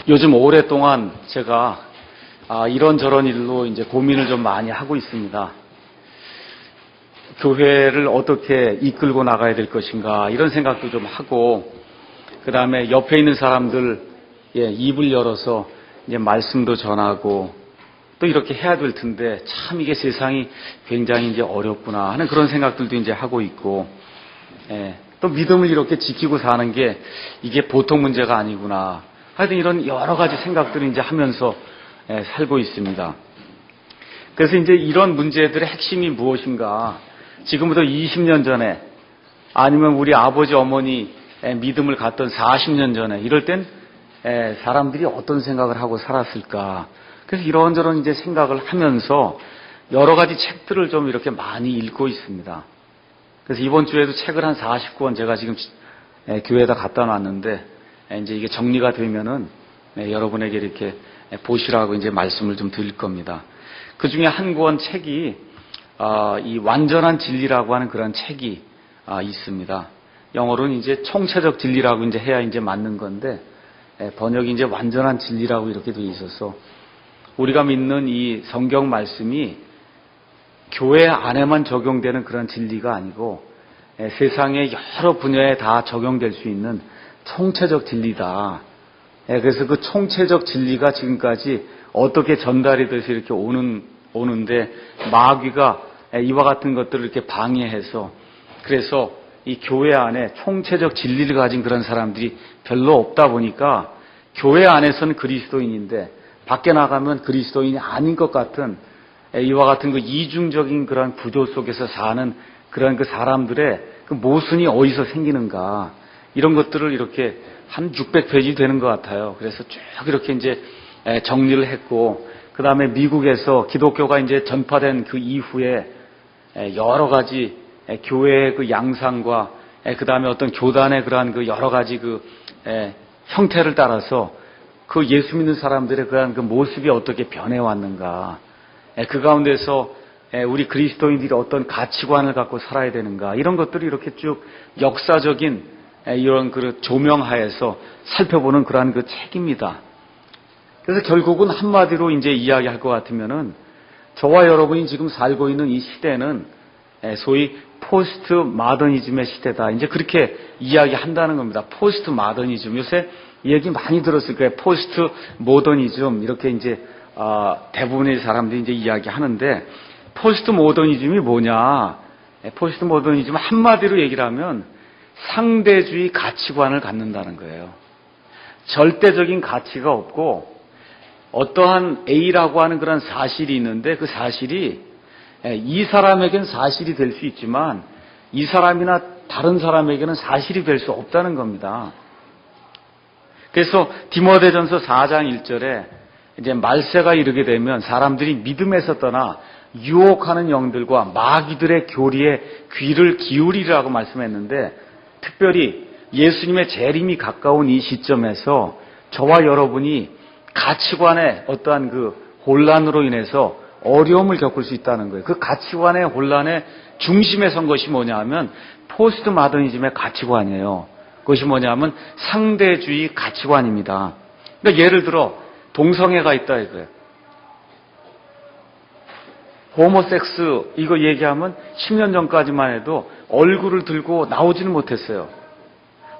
요즘 오랫동안 제가 이런저런 일로 이제 고민을 좀 많이 하고 있습니다. 교회를 어떻게 이끌고 나가야 될 것인가 이런 생각도 좀 하고, 그 다음에 옆에 있는 사람들 입을 열어서 이제 말씀도 전하고 또 이렇게 해야 될 텐데 참 이게 세상이 굉장히 이제 어렵구나 하는 그런 생각들도 이제 하고 있고, 또 믿음을 이렇게 지키고 사는 게 이게 보통 문제가 아니구나. 하여튼 이런 여러 가지 생각들을 이제 하면서 살고 있습니다. 그래서 이제 이런 문제들의 핵심이 무엇인가? 지금부터 20년 전에 아니면 우리 아버지 어머니 믿음을 갖던 40년 전에 이럴 땐 사람들이 어떤 생각을 하고 살았을까? 그래서 이런저런 이제 생각을 하면서 여러 가지 책들을 좀 이렇게 많이 읽고 있습니다. 그래서 이번 주에도 책을 한 49권 제가 지금 교회에다 갖다 놨는데, 이제 이게 정리가 되면은 여러분에게 이렇게 보시라고 이제 말씀을 좀 드릴 겁니다. 그 중에 한 권 책이 이 완전한 진리라고 하는 그런 책이 있습니다. 영어로는 이제 총체적 진리라고 이제 해야 이제 맞는 건데, 번역이 이제 완전한 진리라고 이렇게 되어 있어서 우리가 믿는 이 성경 말씀이 교회 안에만 적용되는 그런 진리가 아니고 세상의 여러 분야에 다 적용될 수 있는 총체적 진리다. 그래서 그 총체적 진리가 지금까지 어떻게 전달이 돼서 이렇게 오는데 마귀가 이와 같은 것들을 이렇게 방해해서, 그래서 이 교회 안에 총체적 진리를 가진 그런 사람들이 별로 없다 보니까 교회 안에서는 그리스도인인데 밖에 나가면 그리스도인이 아닌 것 같은 이와 같은 그 이중적인 그런 구조 속에서 사는 그런 그 사람들의 그 모순이 어디서 생기는가, 이런 것들을 이렇게 한 600페이지 되는 것 같아요. 그래서 쭉 이렇게 이제 정리를 했고, 그 다음에 미국에서 기독교가 이제 전파된 그 이후에 여러 가지 교회의 그 양상과 그 다음에 어떤 교단의 그러한 그 여러 가지 그 형태를 따라서 그 예수 믿는 사람들의 그러한 그 모습이 어떻게 변해왔는가, 그 가운데서 우리 그리스도인들이 어떤 가치관을 갖고 살아야 되는가, 이런 것들이 이렇게 쭉 역사적인 이런 그 조명하에서 살펴보는 그러한 그 책입니다. 그래서 결국은 한마디로 이제 이야기할 것 같으면은, 저와 여러분이 지금 살고 있는 이 시대는 소위 포스트 마더니즘의 시대다. 이제 그렇게 이야기한다는 겁니다. 포스트 마더니즘. 요새 얘기 많이 들었을 거예요. 포스트 모더니즘. 이렇게 이제 대부분의 사람들이 이제 이야기하는데, 포스트 모더니즘이 뭐냐? 포스트 모더니즘은 한마디로 얘기를 하면 상대주의 가치관을 갖는다는 거예요. 절대적인 가치가 없고 어떠한 A라고 하는 그런 사실이 있는데 그 사실이 이 사람에게는 사실이 될 수 있지만 이 사람이나 다른 사람에게는 사실이 될 수 없다는 겁니다. 그래서 디모데전서 4장 1절에 이제 말세가 이르게 되면 사람들이 믿음에서 떠나 유혹하는 영들과 마귀들의 교리에 귀를 기울이라고 말씀했는데, 특별히 예수님의 재림이 가까운 이 시점에서 저와 여러분이 가치관의 어떠한 그 혼란으로 인해서 어려움을 겪을 수 있다는 거예요. 그 가치관의 혼란의 중심에 선 것이 뭐냐 하면 포스트 마더니즘의 가치관이에요. 그것이 뭐냐 하면 상대주의 가치관입니다. 그러니까 예를 들어 동성애가 있다 이거예요. 호모섹스 이거 얘기하면 10년 전까지만 해도 얼굴을 들고 나오지는 못했어요.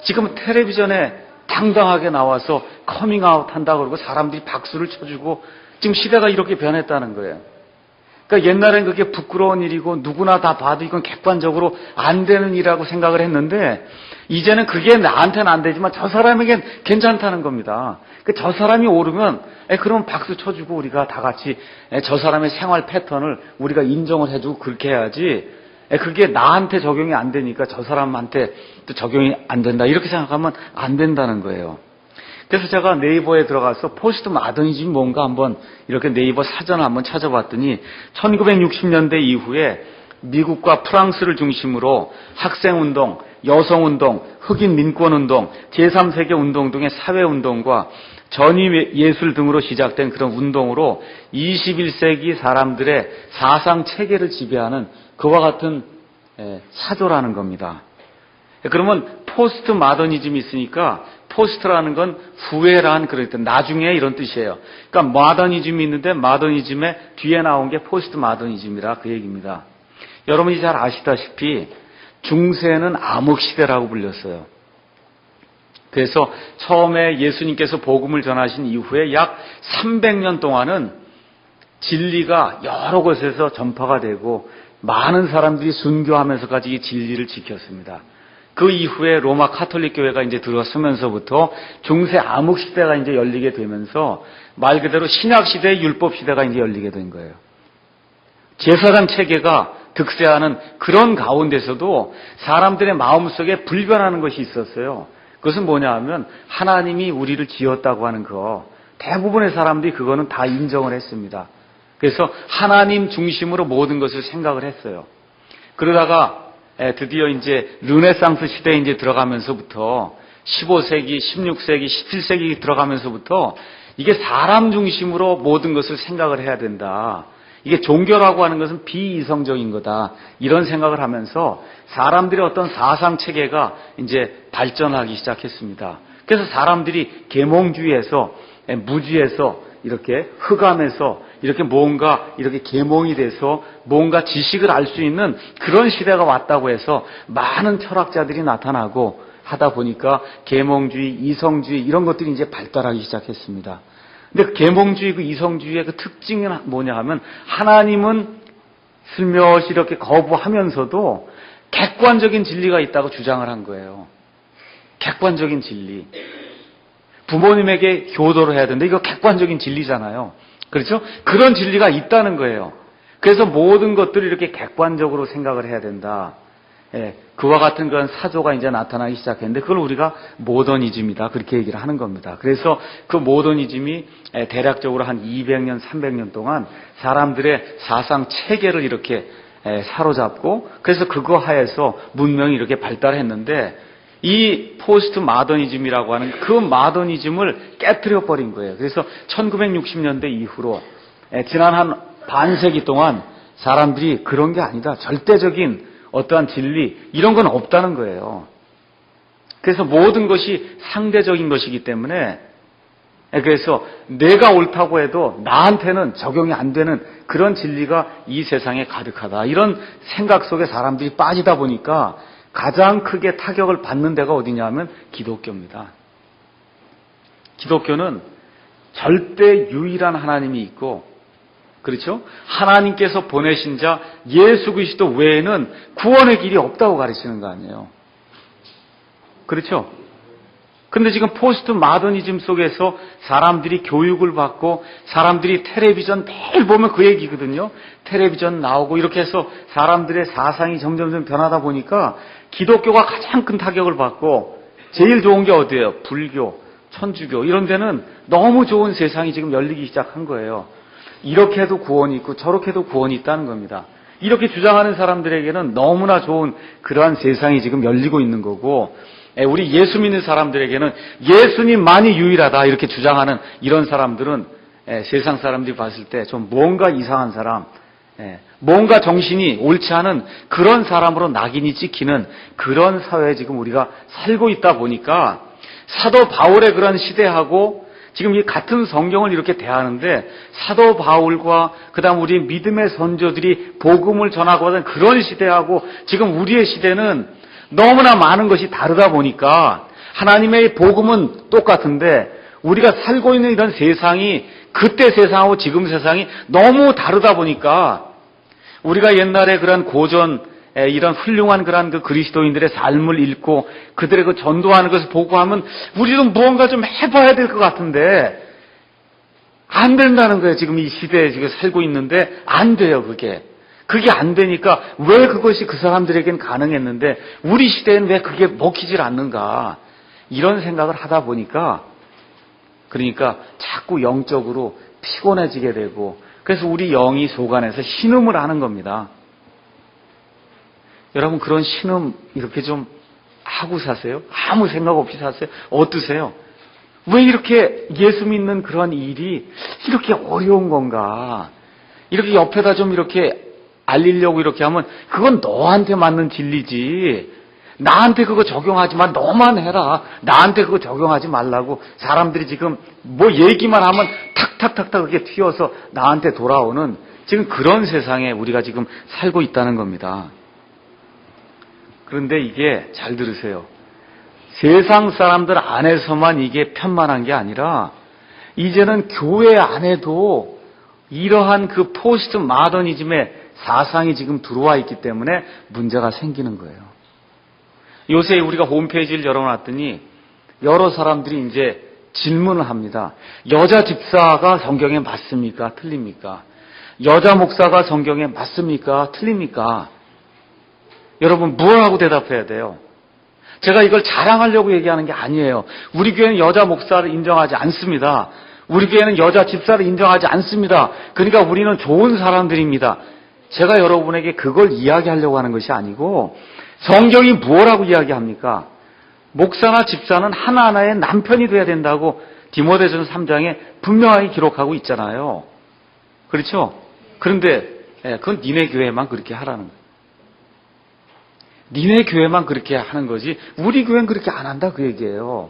지금 텔레비전에 당당하게 나와서 커밍아웃 한다고 그러고 사람들이 박수를 쳐주고, 지금 시대가 이렇게 변했다는 거예요. 그러니까 옛날엔 그게 부끄러운 일이고 누구나 다 봐도 이건 객관적으로 안 되는 일이라고 생각을 했는데, 이제는 그게 나한테는 안 되지만 저 사람에겐 괜찮다는 겁니다. 저 사람이 오르면 그럼 박수 쳐주고 우리가 다 같이 저 사람의 생활 패턴을 우리가 인정을 해주고 그렇게 해야지, 그게 나한테 적용이 안 되니까 저 사람한테 또 적용이 안 된다 이렇게 생각하면 안 된다는 거예요. 그래서 제가 네이버에 들어가서 포스트 마더니즘이 뭔가 한번 이렇게 네이버 사전을 한번 찾아봤더니 1960년대 이후에 미국과 프랑스를 중심으로 학생운동, 여성운동, 흑인 민권운동, 제3세계 운동 등의 사회운동과 전위예술 등으로 시작된 그런 운동으로 21세기 사람들의 사상 체계를 지배하는 그와 같은 사조라는 겁니다. 그러면 포스트 마더니즘이 있으니까 포스트라는 건 후에란 그런 뜻, 나중에 이런 뜻이에요. 그러니까 마더니즘이 있는데 마더니즘의 뒤에 나온 게 포스트 마더니즘이라 그 얘기입니다. 여러분이 잘 아시다시피 중세는 암흑시대라고 불렸어요. 그래서 처음에 예수님께서 복음을 전하신 이후에 약 300년 동안은 진리가 여러 곳에서 전파가 되고 많은 사람들이 순교하면서까지 이 진리를 지켰습니다. 그 이후에 로마 카톨릭 교회가 이제 들어서면서부터 중세 암흑 시대가 이제 열리게 되면서 말 그대로 신약 시대의 율법 시대가 이제 열리게 된 거예요. 제사장 체계가 득세하는 그런 가운데서도 사람들의 마음속에 불변하는 것이 있었어요. 그것은 뭐냐 하면 하나님이 우리를 지었다고 하는 거, 대부분의 사람들이 그거는 다 인정을 했습니다. 그래서 하나님 중심으로 모든 것을 생각을 했어요. 그러다가 드디어 이제 르네상스 시대에 이제 들어가면서부터 15세기, 16세기, 17세기 들어가면서부터 이게 사람 중심으로 모든 것을 생각을 해야 된다. 이게 종교라고 하는 것은 비이성적인 거다. 이런 생각을 하면서 사람들의 어떤 사상 체계가 이제 발전하기 시작했습니다. 그래서 사람들이 계몽주의에서, 무지에서, 이렇게 흑암에서 이렇게 뭔가 이렇게 계몽이 돼서 뭔가 지식을 알 수 있는 그런 시대가 왔다고 해서 많은 철학자들이 나타나고 하다 보니까 계몽주의, 이성주의 이런 것들이 이제 발달하기 시작했습니다. 근데 그 계몽주의, 그 이성주의의 그 특징은 뭐냐 하면 하나님은 슬며시 이렇게 거부하면서도 객관적인 진리가 있다고 주장을 한 거예요. 객관적인 진리. 부모님에게 효도를 해야 되는데 이거 객관적인 진리잖아요. 그렇죠? 그런 진리가 있다는 거예요. 그래서 모든 것들을 이렇게 객관적으로 생각을 해야 된다. 그와 같은 그런 사조가 이제 나타나기 시작했는데 그걸 우리가 모더니즘이다. 그렇게 얘기를 하는 겁니다. 그래서 그 모더니즘이 대략적으로 한 200년, 300년 동안 사람들의 사상 체계를 이렇게 사로잡고 그래서 그거 하에서 문명이 이렇게 발달했는데 이 포스트 마더니즘이라고 하는 그 마더니즘을 깨트려 버린 거예요. 그래서 1960년대 이후로 지난 한 반세기 동안 사람들이 그런 게 아니다. 절대적인 어떠한 진리 이런 건 없다는 거예요. 그래서 모든 것이 상대적인 것이기 때문에 그래서 내가 옳다고 해도 나한테는 적용이 안 되는 그런 진리가 이 세상에 가득하다. 이런 생각 속에 사람들이 빠지다 보니까 가장 크게 타격을 받는 데가 어디냐면 기독교입니다. 기독교는 절대 유일한 하나님이 있고 그렇죠? 하나님께서 보내신 자 예수 그리스도 외에는 구원의 길이 없다고 가르치는 거 아니에요. 그렇죠? 근데 지금 포스트 마더니즘 속에서 사람들이 교육을 받고 사람들이 텔레비전 매일 보면 그 얘기거든요. 텔레비전 나오고 이렇게 해서 사람들의 사상이 점점 변하다 보니까 기독교가 가장 큰 타격을 받고 제일 좋은 게 어디예요? 불교, 천주교 이런 데는 너무 좋은 세상이 지금 열리기 시작한 거예요. 이렇게 해도 구원이 있고 저렇게 해도 구원이 있다는 겁니다. 이렇게 주장하는 사람들에게는 너무나 좋은 그러한 세상이 지금 열리고 있는 거고 우리 예수 믿는 사람들에게는 예수님만이 유일하다 이렇게 주장하는 이런 사람들은 세상 사람들이 봤을 때 좀 뭔가 이상한 사람, 뭔가 정신이 옳지 않은 그런 사람으로 낙인이 찍히는 그런 사회에 지금 우리가 살고 있다 보니까 사도 바울의 그런 시대하고 지금 이 같은 성경을 이렇게 대하는데 사도 바울과 그다음 우리 믿음의 선조들이 복음을 전하고 하던 그런 시대하고 지금 우리의 시대는 너무나 많은 것이 다르다 보니까 하나님의 복음은 똑같은데 우리가 살고 있는 이런 세상이 그때 세상하고 지금 세상이 너무 다르다 보니까 우리가 옛날에 그런 고전 이런 훌륭한 그런 그 그리스도인들의 삶을 읽고 그들의 그 전도하는 것을 보고 하면 우리도 무언가 좀 해봐야 될 것 같은데 안 된다는 거예요. 지금 이 시대에 지금 살고 있는데 안 돼요. 그게 안 되니까 왜 그것이 그 사람들에겐 가능했는데 우리 시대에는 왜 그게 먹히질 않는가 이런 생각을 하다 보니까 그러니까 자꾸 영적으로 피곤해지게 되고 그래서 우리 영이 속안에서 신음을 하는 겁니다. 여러분 그런 신음 이렇게 좀 하고 사세요? 아무 생각 없이 사세요? 어떠세요? 왜 이렇게 예수 믿는 그런 일이 이렇게 어려운 건가? 이렇게 옆에다 좀 이렇게 알리려고 이렇게 하면 그건 너한테 맞는 진리지. 나한테 그거 적용하지 마. 너만 해라. 나한테 그거 적용하지 말라고 사람들이 지금 뭐 얘기만 하면 탁탁탁탁 그렇게 튀어서 나한테 돌아오는 지금 그런 세상에 우리가 지금 살고 있다는 겁니다. 그런데 이게 잘 들으세요. 세상 사람들 안에서만 이게 편만한 게 아니라 이제는 교회 안에도 이러한 그 포스트 마더니즘의 사상이 지금 들어와 있기 때문에 문제가 생기는 거예요. 요새 우리가 홈페이지를 열어놨더니 여러 사람들이 이제 질문을 합니다. 여자 집사가 성경에 맞습니까? 틀립니까? 여자 목사가 성경에 맞습니까? 틀립니까? 여러분 무엇하고 대답해야 돼요? 제가 이걸 자랑하려고 얘기하는 게 아니에요. 우리 교회는 여자 목사를 인정하지 않습니다. 우리 교회는 여자 집사를 인정하지 않습니다. 그러니까 우리는 좋은 사람들입니다. 제가 여러분에게 그걸 이야기하려고 하는 것이 아니고 성경이 뭐라고 이야기합니까? 목사나 집사는 하나하나의 남편이 돼야 된다고 디모데전서 3장에 분명하게 기록하고 있잖아요. 그렇죠? 그런데 그건 니네 교회만 그렇게 하라는 거예요. 니네 교회만 그렇게 하는 거지 우리 교회는 그렇게 안 한다 그 얘기예요.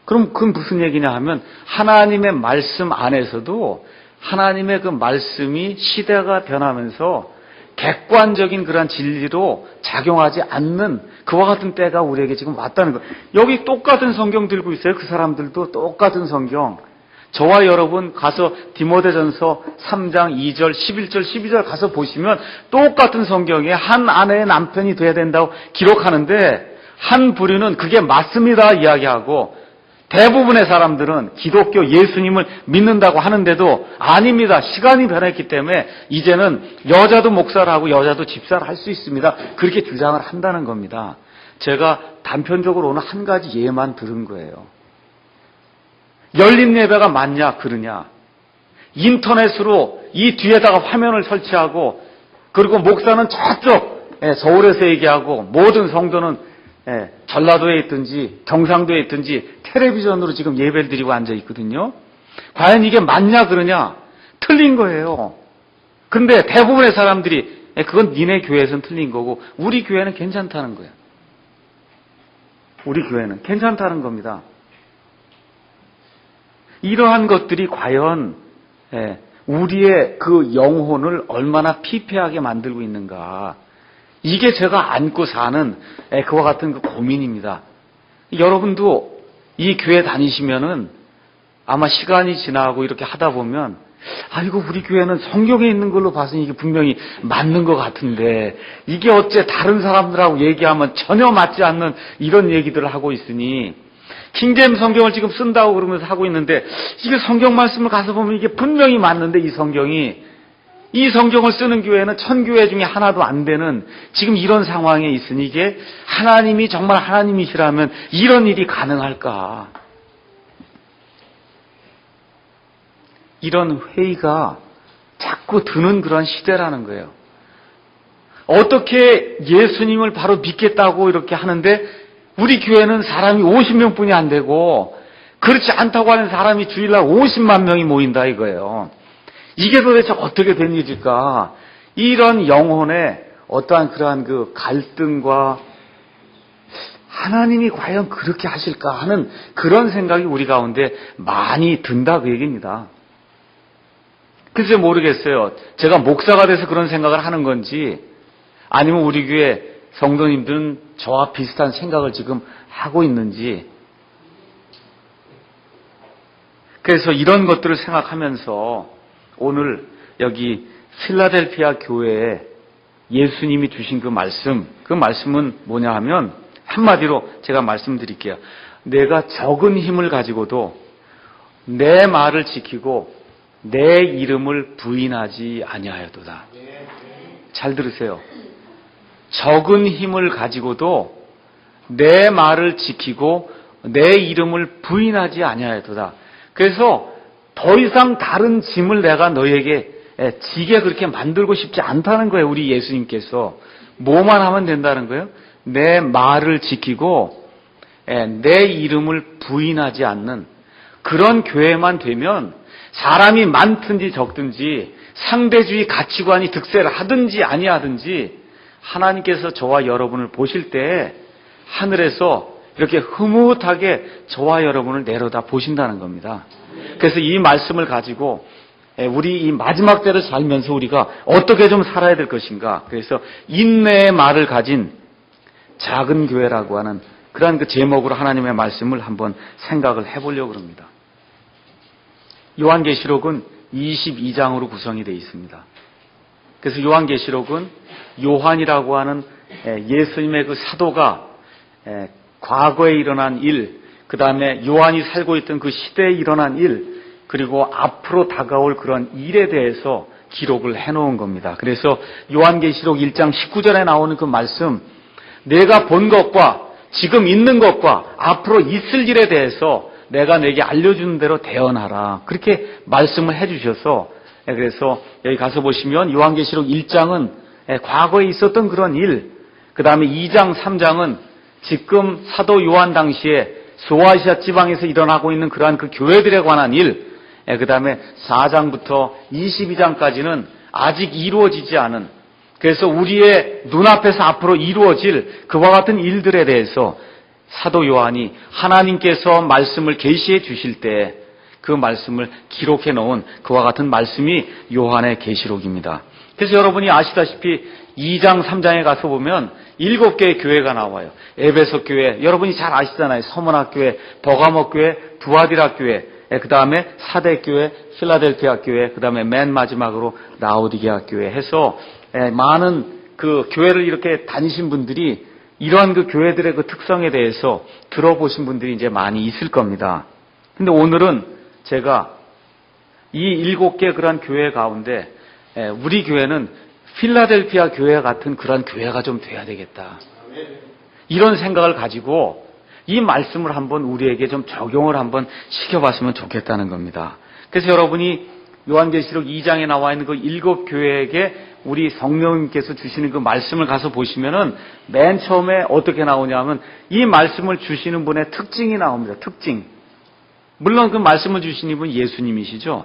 그럼 그건 무슨 얘기냐 하면 하나님의 말씀 안에서도 하나님의 그 말씀이 시대가 변하면서 객관적인 그런 진리로 작용하지 않는 그와 같은 때가 우리에게 지금 왔다는 거예요. 여기 똑같은 성경 들고 있어요. 그 사람들도 똑같은 성경. 저와 여러분 가서 디모데전서 3장 2절, 11절, 12절 가서 보시면 똑같은 성경에 한 아내의 남편이 돼야 된다고 기록하는데 한 부류는 그게 맞습니다 이야기하고 대부분의 사람들은 기독교 예수님을 믿는다고 하는데도 아닙니다. 시간이 변했기 때문에 이제는 여자도 목사를 하고 여자도 집사를 할 수 있습니다. 그렇게 주장을 한다는 겁니다. 제가 단편적으로 오늘 한 가지 예만 들은 거예요. 열린 예배가 맞냐 그러냐. 인터넷으로 이 뒤에다가 화면을 설치하고 그리고 목사는 저쪽 서울에서 얘기하고 모든 성도는 전라도에 있든지 경상도에 있든지 텔레비전으로 지금 예배를 드리고 앉아 있거든요. 과연 이게 맞냐 그러냐? 틀린 거예요. 근데 대부분의 사람들이 그건 니네 교회에서는 틀린 거고 우리 교회는 괜찮다는 거예요. 우리 교회는 괜찮다는 겁니다. 이러한 것들이 과연 우리의 그 영혼을 얼마나 피폐하게 만들고 있는가. 이게 제가 안고 사는 그와 같은 그 고민입니다. 여러분도 이 교회 다니시면은 아마 시간이 지나고 이렇게 하다 보면 아이고 우리 교회는 성경에 있는 걸로 봐서는 이게 분명히 맞는 것 같은데 이게 어째 다른 사람들하고 얘기하면 전혀 맞지 않는 이런 얘기들을 하고 있으니 킹제임스 성경을 지금 쓴다고 그러면서 하고 있는데 이게 성경 말씀을 가서 보면 이게 분명히 맞는데 이 성경을 쓰는 교회는 1000교회 중에 하나도 안 되는 지금 이런 상황에 있으니 이게 하나님이 정말 하나님이시라면 이런 일이 가능할까? 이런 회의가 자꾸 드는 그런 시대라는 거예요. 어떻게 예수님을 바로 믿겠다고 이렇게 하는데 우리 교회는 사람이 50명뿐이 안 되고 그렇지 않다고 하는 사람이 주일날 50만 명이 모인다 이거예요. 이게 도대체 어떻게 된 일일까? 이런 영혼의 어떠한 그러한 그 갈등과 하나님이 과연 그렇게 하실까 하는 그런 생각이 우리 가운데 많이 든다 그 얘기입니다. 글쎄 모르겠어요. 제가 목사가 돼서 그런 생각을 하는 건지 아니면 우리 교회 성도님들은 저와 비슷한 생각을 지금 하고 있는지. 그래서 이런 것들을 생각하면서 오늘 여기 필라델피아 교회에 예수님이 주신 그 말씀은 뭐냐 하면 한마디로 제가 말씀드릴게요. 내가 적은 힘을 가지고도 내 말을 지키고 내 이름을 부인하지 아니하여도다. 잘 들으세요. 적은 힘을 가지고도 내 말을 지키고 내 이름을 부인하지 아니하여도다. 그래서 더 이상 다른 짐을 내가 너에게 지게 그렇게 만들고 싶지 않다는 거예요. 우리 예수님께서 뭐만 하면 된다는 거예요? 내 말을 지키고 내 이름을 부인하지 않는 그런 교회만 되면 사람이 많든지 적든지 상대주의 가치관이 득세를 하든지 아니하든지 하나님께서 저와 여러분을 보실 때 하늘에서 이렇게 흐뭇하게 저와 여러분을 내려다 보신다는 겁니다. 그래서 이 말씀을 가지고 우리 이 마지막 때를 살면서 우리가 어떻게 좀 살아야 될 것인가. 그래서 인내의 말을 가진 작은 교회라고 하는 그러한 그 제목으로 하나님의 말씀을 한번 생각을 해보려고 합니다. 요한계시록은 22장으로 구성이 되어 있습니다. 그래서 요한계시록은 요한이라고 하는 예수님의 그 사도가 과거에 일어난 일, 그 다음에 요한이 살고 있던 그 시대에 일어난 일, 그리고 앞으로 다가올 그런 일에 대해서 기록을 해놓은 겁니다. 그래서 요한계시록 1장 19절에 나오는 그 말씀, 내가 본 것과 지금 있는 것과 앞으로 있을 일에 대해서 내가 내게 알려주는 대로 대언하라. 그렇게 말씀을 해주셔서, 그래서 여기 가서 보시면 요한계시록 1장은 과거에 있었던 그런 일, 그 다음에 2장, 3장은 지금 사도 요한 당시에 소아시아 지방에서 일어나고 있는 그러한 그 교회들에 관한 일, 그 다음에 4장부터 22장까지는 아직 이루어지지 않은, 그래서 우리의 눈앞에서 앞으로 이루어질 그와 같은 일들에 대해서 사도 요한이 하나님께서 말씀을 계시해 주실 때 그 말씀을 기록해 놓은 그와 같은 말씀이 요한의 계시록입니다. 그래서 여러분이 아시다시피 2장, 3장에 가서 보면 7개의 교회가 나와요. 에베소 교회, 여러분이 잘 아시잖아요. 서문학 교회, 버가모 교회, 두아디라 교회, 그 다음에 사대 교회, 필라델피아 교회, 그 다음에 맨 마지막으로 라오디게아 교회 해서 많은 그 교회를 이렇게 다니신 분들이 이러한 그 교회들의 그 특성에 대해서 들어보신 분들이 이제 많이 있을 겁니다. 근데 오늘은 제가 이 7개 그러한 교회 가운데 우리 교회는 필라델피아 교회 같은 그런 교회가 좀 돼야 되겠다. 이런 생각을 가지고 이 말씀을 한번 우리에게 좀 적용을 한번 시켜봤으면 좋겠다는 겁니다. 그래서 여러분이 요한계시록 2장에 나와 있는 그 7교회에게 우리 성령님께서 주시는 그 말씀을 가서 보시면은 맨 처음에 어떻게 나오냐면 이 말씀을 주시는 분의 특징이 나옵니다. 특징. 물론 그 말씀을 주시는 분 예수님이시죠.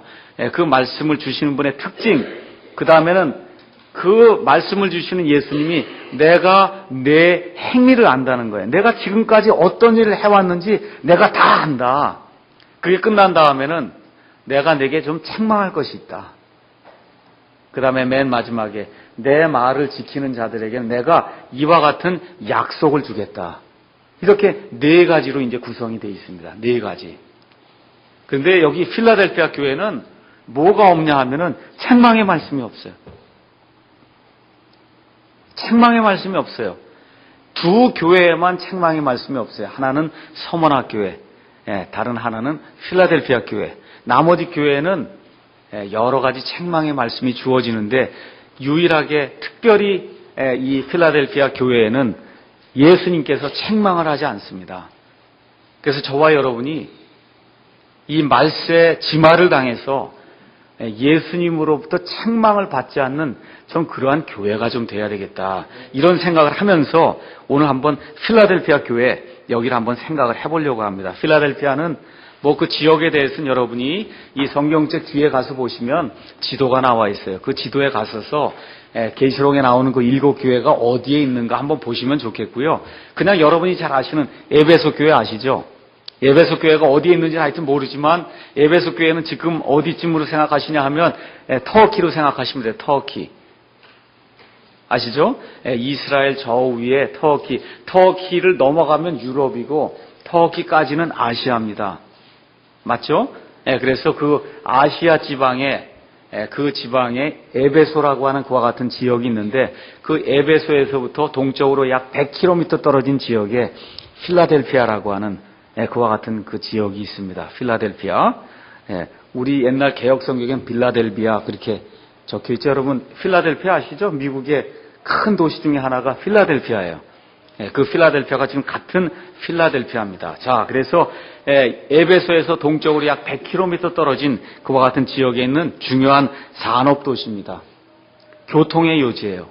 그 말씀을 주시는 분의 특징. 그 다음에는 그 말씀을 주시는 예수님이 내가 내 행위를 안다는 거예요. 내가 지금까지 어떤 일을 해왔는지 내가 다 안다. 그게 끝난 다음에는 내가 내게 좀 책망할 것이 있다. 그 다음에 맨 마지막에 내 말을 지키는 자들에게는 내가 이와 같은 약속을 주겠다. 이렇게 4가지로 이제 구성이 되어 있습니다. 4가지. 그런데 여기 필라델피아 교회는 뭐가 없냐 하면은 책망의 말씀이 없어요. 책망의 말씀이 없어요. 2 교회에만 책망의 말씀이 없어요. 하나는 서문학 교회, 다른 하나는 필라델피아 교회. 나머지 교회는 여러 가지 책망의 말씀이 주어지는데 유일하게 특별히 이 필라델피아 교회에는 예수님께서 책망을 하지 않습니다. 그래서 저와 여러분이 이 말세의 지마를 당해서 예수님으로부터 책망을 받지 않는 전 그러한 교회가 좀 돼야 되겠다. 이런 생각을 하면서 오늘 한번 필라델피아 교회 여기를 한번 생각을 해보려고 합니다. 필라델피아는 뭐 그 지역에 대해서는 여러분이 이 성경책 뒤에 가서 보시면 지도가 나와 있어요. 그 지도에 가서서 계시록에 나오는 그 7교회가 어디에 있는가 한번 보시면 좋겠고요. 그냥 여러분이 잘 아시는 에베소 교회 아시죠? 에베소 교회가 어디에 있는지 하여튼 모르지만 에베소 교회는 지금 어디쯤으로 생각하시냐 하면 터키로 생각하시면 돼요. 터키. 아시죠? 이스라엘 저 위에 터키. 터키를 넘어가면 유럽이고 터키까지는 아시아입니다. 맞죠? 그래서 그 아시아 지방에 그 지방에 에베소라고 하는 그와 같은 지역이 있는데 그 에베소에서부터 동쪽으로 약 100km 떨어진 지역에 필라델피아라고 하는 그와 같은 그 지역이 있습니다. 필라델피아. 우리 옛날 개혁 성경엔 빌라델비아 그렇게 적혀 있죠. 여러분 필라델피아 아시죠? 미국의 큰 도시 중에 하나가 필라델피아예요. 그 필라델피아가 지금 같은 필라델피아입니다. 자, 그래서 에베소에서 동쪽으로 약 100km 떨어진 그와 같은 지역에 있는 중요한 산업 도시입니다. 교통의 요지예요.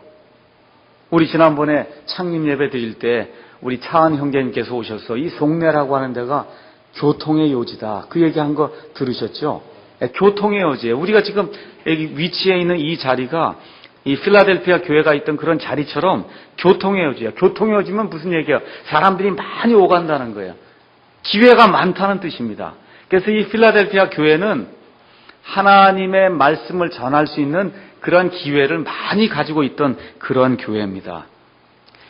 우리 지난번에 창립 예배 드릴 때 우리 차은 형제님께서 오셔서 이 송내라고 하는 데가 교통의 요지다. 그 얘기한 거 들으셨죠? 교통의 요지예요. 우리가 지금 여기 위치해 있는 이 자리가 이 필라델피아 교회가 있던 그런 자리처럼 교통헤어져요. 교통헤어지면 무슨 얘기예요? 사람들이 많이 오간다는 거예요. 기회가 많다는 뜻입니다. 그래서 이 필라델피아 교회는 하나님의 말씀을 전할 수 있는 그런 기회를 많이 가지고 있던 그런 교회입니다.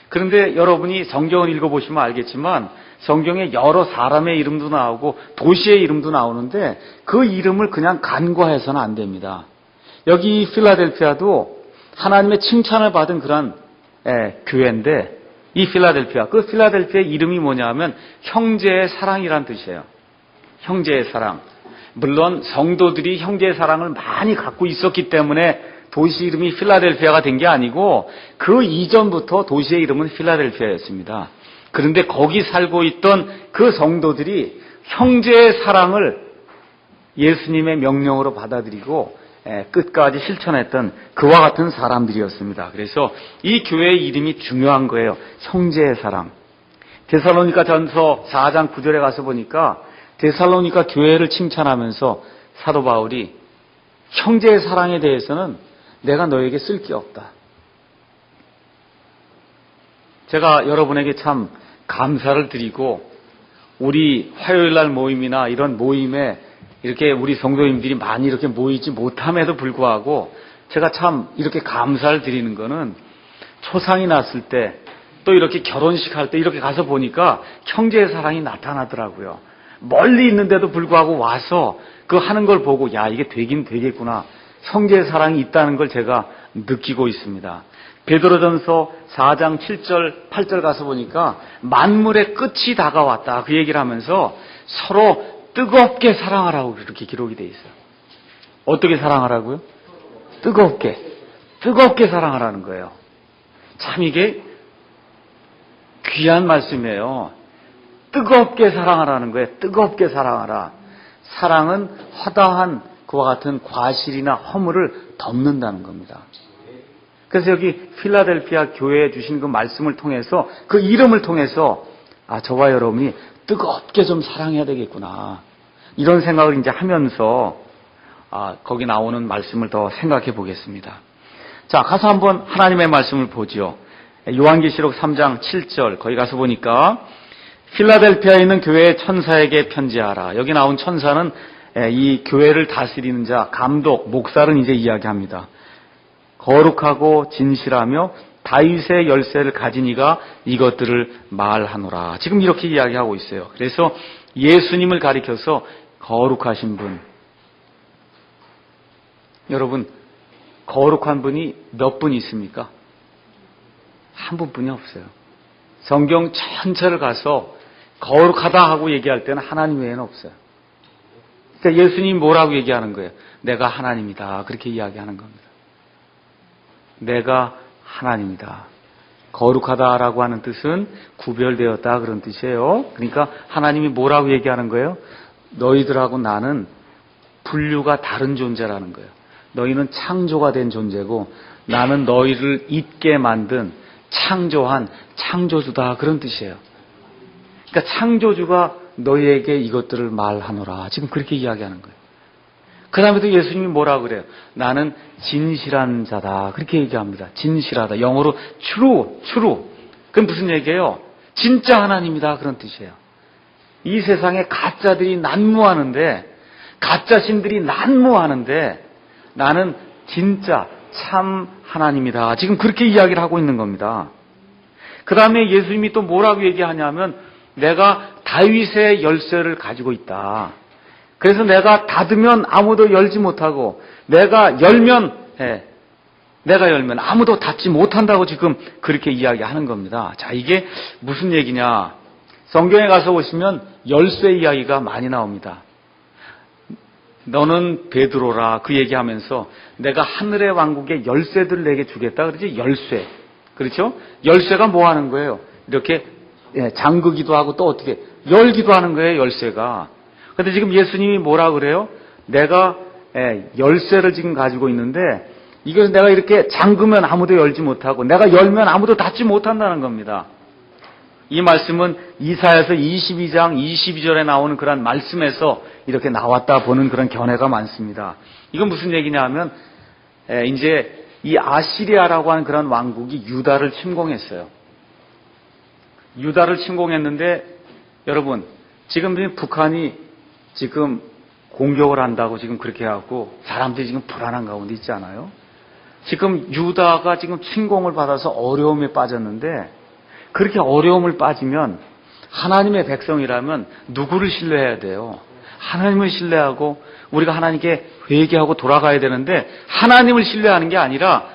그런데 여러분이 성경을 읽어보시면 알겠지만 성경에 여러 사람의 이름도 나오고 도시의 이름도 나오는데 그 이름을 그냥 간과해서는 안 됩니다. 여기 필라델피아도 하나님의 칭찬을 받은 그런 교회인데 이 필라델피아, 그 필라델피아의 이름이 뭐냐면 형제의 사랑이란 뜻이에요. 형제의 사랑. 물론 성도들이 형제의 사랑을 많이 갖고 있었기 때문에 도시 이름이 필라델피아가 된 게 아니고 그 이전부터 도시의 이름은 필라델피아였습니다. 그런데 거기 살고 있던 그 성도들이 형제의 사랑을 예수님의 명령으로 받아들이고 끝까지 실천했던 그와 같은 사람들이었습니다. 그래서 이 교회의 이름이 중요한 거예요. 형제의 사랑. 데살로니가 전서 4장 9절에 가서 보니까 데살로니가 교회를 칭찬하면서 사도 바울이 형제의 사랑에 대해서는 내가 너에게 쓸 게 없다. 제가 여러분에게 참 감사를 드리고 우리 화요일날 모임이나 이런 모임에 이렇게 우리 성도님들이 많이 이렇게 모이지 못함에도 불구하고 제가 참 이렇게 감사를 드리는 거는 초상이 났을 때 또 이렇게 결혼식 할 때 이렇게 가서 보니까 형제의 사랑이 나타나더라고요. 멀리 있는데도 불구하고 와서 그 하는 걸 보고 야 이게 되긴 되겠구나. 형제의 사랑이 있다는 걸 제가 느끼고 있습니다. 베드로전서 4장 7절 8절 가서 보니까 만물의 끝이 다가왔다 그 얘기를 하면서 서로 뜨겁게 사랑하라고 그렇게 기록이 돼 있어요. 어떻게 사랑하라고요? 뜨겁게 사랑하라는 거예요. 참 이게 귀한 말씀이에요. 뜨겁게 사랑하라는 거예요. 뜨겁게 사랑하라. 사랑은 허다한 그와 같은 과실이나 허물을 덮는다는 겁니다. 그래서 여기 필라델피아 교회에 주신 그 말씀을 통해서 그 이름을 통해서 저와 여러분이 뜨겁게 좀 사랑해야 되겠구나. 이런 생각을 이제 하면서 거기 나오는 말씀을 더 생각해 보겠습니다. 자, 가서 한번 하나님의 말씀을 보죠. 요한계시록 3장 7절 거기 가서 보니까 필라델피아에 있는 교회의 천사에게 편지하라. 여기 나온 천사는 이 교회를 다스리는 자, 감독, 목사를 이제 이야기합니다. 거룩하고 진실하며 다윗의 열쇠를 가진 이가 이것들을 말하노라. 지금 이렇게 이야기하고 있어요. 그래서 예수님을 가리켜서 거룩하신 분. 여러분, 거룩한 분이 몇 분 있습니까? 한 분뿐이 없어요. 성경 전체를 가서 거룩하다 하고 얘기할 때는 하나님 외에는 없어요. 그러니까 예수님이 뭐라고 얘기하는 거예요? 내가 하나님이다. 그렇게 이야기하는 겁니다. 내가 하나님이다. 거룩하다라고 하는 뜻은 구별되었다 그런 뜻이에요. 그러니까 하나님이 뭐라고 얘기하는 거예요? 너희들하고 나는 분류가 다른 존재라는 거예요. 너희는 창조가 된 존재고 나는 너희를 있게 만든 창조한 창조주다 그런 뜻이에요. 그러니까 창조주가 너희에게 이것들을 말하노라. 지금 그렇게 이야기하는 거예요. 그 다음에도 예수님이 뭐라고 그래요? 나는 진실한 자다. 그렇게 얘기합니다. 진실하다. 영어로 true. 그건 무슨 얘기예요? 진짜 하나님이다. 그런 뜻이에요. 이 세상에 가짜들이 난무하는데 가짜신들이 난무하는데 나는 진짜 참 하나님이다. 지금 그렇게 이야기를 하고 있는 겁니다. 그 다음에 예수님이 또 뭐라고 얘기하냐면 내가 다윗의 열쇠를 가지고 있다. 그래서 내가 닫으면 아무도 열지 못하고 내가 열면 아무도 닫지 못한다고 지금 그렇게 이야기하는 겁니다. 자, 이게 무슨 얘기냐? 성경에 가서 보시면 열쇠 이야기가 많이 나옵니다. 너는 베드로라 그 얘기하면서 내가 하늘의 왕국의 열쇠들을 내게 주겠다 그러지. 열쇠. 그렇죠? 열쇠가 뭐 하는 거예요? 이렇게 잠그기도 하고 또 어떻게 열기도 하는 거예요, 열쇠가. 그런데 지금 예수님이 뭐라 그래요? 내가 열쇠를 지금 가지고 있는데 이것은 내가 이렇게 잠그면 아무도 열지 못하고 내가 열면 아무도 닫지 못한다는 겁니다. 이 말씀은 이사야서 22장 22절에 나오는 그런 말씀에서 이렇게 나왔다 보는 그런 견해가 많습니다. 이건 무슨 얘기냐 하면 이제 이 아시리아라고 하는 그런 왕국이 유다를 침공했어요. 유다를 침공했는데 여러분 지금 북한이 지금 공격을 한다고 지금 그렇게 하고 사람들이 지금 불안한 가운데 있지 않아요? 지금 유다가 지금 침공을 받아서 어려움에 빠졌는데 그렇게 어려움을 빠지면 하나님의 백성이라면 누구를 신뢰해야 돼요? 하나님을 신뢰하고 우리가 하나님께 회개하고 돌아가야 되는데 하나님을 신뢰하는 게 아니라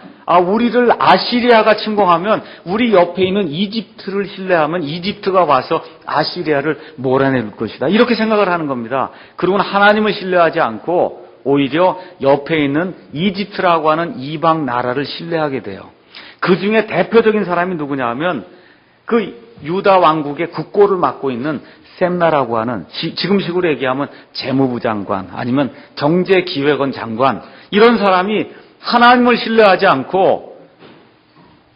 우리를 아시리아가 침공하면 우리 옆에 있는 이집트를 신뢰하면 이집트가 와서 아시리아를 몰아낼 것이다. 이렇게 생각을 하는 겁니다. 그리고는 하나님을 신뢰하지 않고 오히려 옆에 있는 이집트라고 하는 이방 나라를 신뢰하게 돼요. 그 중에 대표적인 사람이 누구냐 하면 그 유다 왕국의 국고를 맡고 있는 셈나라고 하는 지금식으로 얘기하면 재무부 장관 아니면 경제기획원 장관 이런 사람이 하나님을 신뢰하지 않고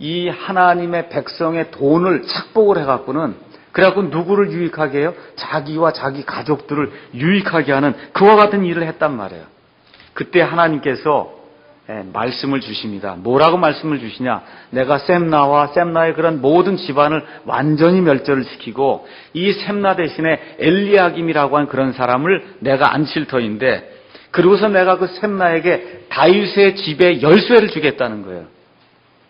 이 하나님의 백성의 돈을 착복을 해갖고는 그래갖고 누구를 유익하게 해요? 자기와 자기 가족들을 유익하게 하는 그와 같은 일을 했단 말이에요. 그때 하나님께서 말씀을 주십니다. 뭐라고 말씀을 주시냐? 내가 셈나와 셈나의 그런 모든 집안을 완전히 멸절을 시키고 이 셈나 대신에 엘리야김이라고 하는 그런 사람을 내가 앉힐 터인데 그리고서 내가 그 셈나에게 다윗의 집의 열쇠를 주겠다는 거예요.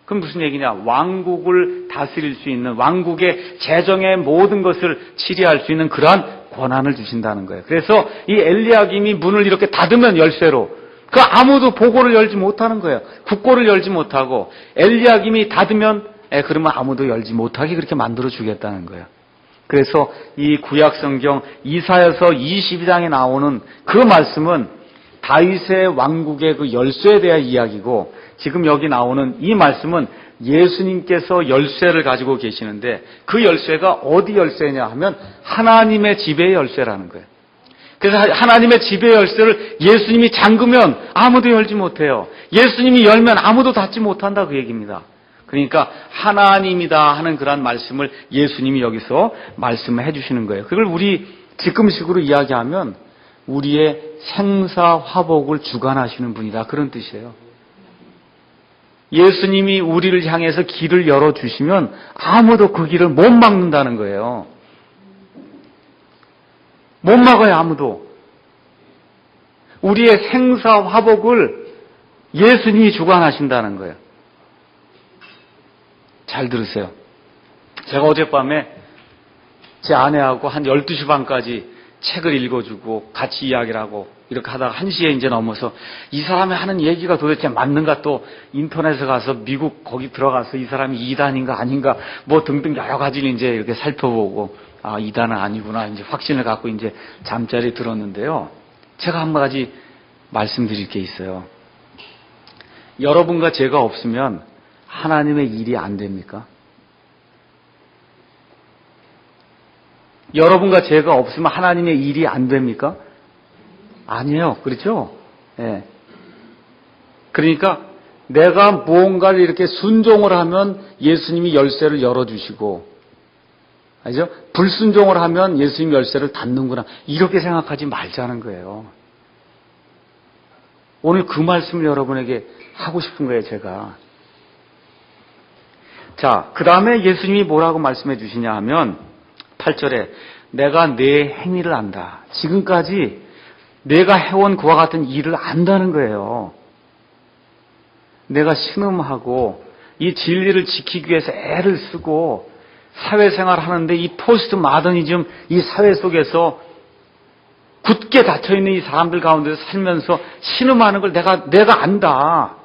그럼 무슨 얘기냐? 왕국을 다스릴 수 있는 왕국의 재정의 모든 것을 치리할 수 있는 그러한 권한을 주신다는 거예요. 그래서 이 엘리야김이 문을 이렇게 닫으면 열쇠로 그 아무도 보고를 열지 못하는 거예요. 국고를 열지 못하고 엘리야김이 닫으면 그러면 아무도 열지 못하게 그렇게 만들어 주겠다는 거예요. 그래서 이 구약성경 이사야서 22장에 나오는 그 말씀은 다윗의 왕국의 그 열쇠에 대한 이야기고 지금 여기 나오는 이 말씀은 예수님께서 열쇠를 가지고 계시는데 그 열쇠가 어디 열쇠냐 하면 하나님의 집의 열쇠라는 거예요. 그래서 하나님의 집의 열쇠를 예수님이 잠그면 아무도 열지 못해요. 예수님이 열면 아무도 닫지 못한다 그 얘기입니다. 그러니까 하나님이다 하는 그런 말씀을 예수님이 여기서 말씀해 주시는 거예요. 그걸 우리 지금식으로 이야기하면 우리의 생사화복을 주관하시는 분이다 그런 뜻이에요. 예수님이 우리를 향해서 길을 열어주시면 아무도 그 길을 못 막는다는 거예요. 못 막아요 아무도. 우리의 생사화복을 예수님이 주관하신다는 거예요. 잘 들으세요. 제가 어젯밤에 제 아내하고 한 12시 반까지 책을 읽어주고 같이 이야기를 하고 이렇게 하다가 1시에 이제 넘어서 이 사람이 하는 얘기가 도대체 맞는가 또 인터넷에 가서 미국 거기 들어가서 이 사람이 이단인가 아닌가 뭐 등등 여러 가지를 이제 이렇게 살펴보고 이단은 아니구나 이제 확신을 갖고 이제 잠자리에 들었는데요. 제가 한 가지 말씀드릴 게 있어요. 여러분과 제가 없으면 하나님의 일이 안 됩니까? 여러분과 제가 없으면 하나님의 일이 안 됩니까? 아니에요. 그렇죠? 예. 그러니까 내가 무언가를 이렇게 순종을 하면 예수님이 열쇠를 열어주시고, 알죠? 불순종을 하면 예수님이 열쇠를 닫는구나. 이렇게 생각하지 말자는 거예요. 오늘 그 말씀을 여러분에게 하고 싶은 거예요, 제가. 자, 그 다음에 예수님이 뭐라고 말씀해 주시냐 하면 8절에 내가 내 행위를 안다. 지금까지 내가 해온 그와 같은 일을 안다는 거예요. 내가 신음하고 이 진리를 지키기 위해서 애를 쓰고 사회생활 하는데 이 포스트 마더니즘 이 사회 속에서 굳게 닫혀있는 이 사람들 가운데서 살면서 신음하는 걸 내가 안다.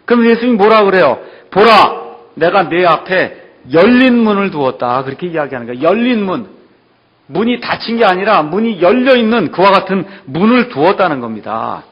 그럼 예수님이 뭐라 그래요? 보라, 내가 내 앞에 열린 문을 두었다. 그렇게 이야기하는 거예요. 열린 문. 문이 닫힌 게 아니라 문이 열려있는 그와 같은 문을 두었다는 겁니다.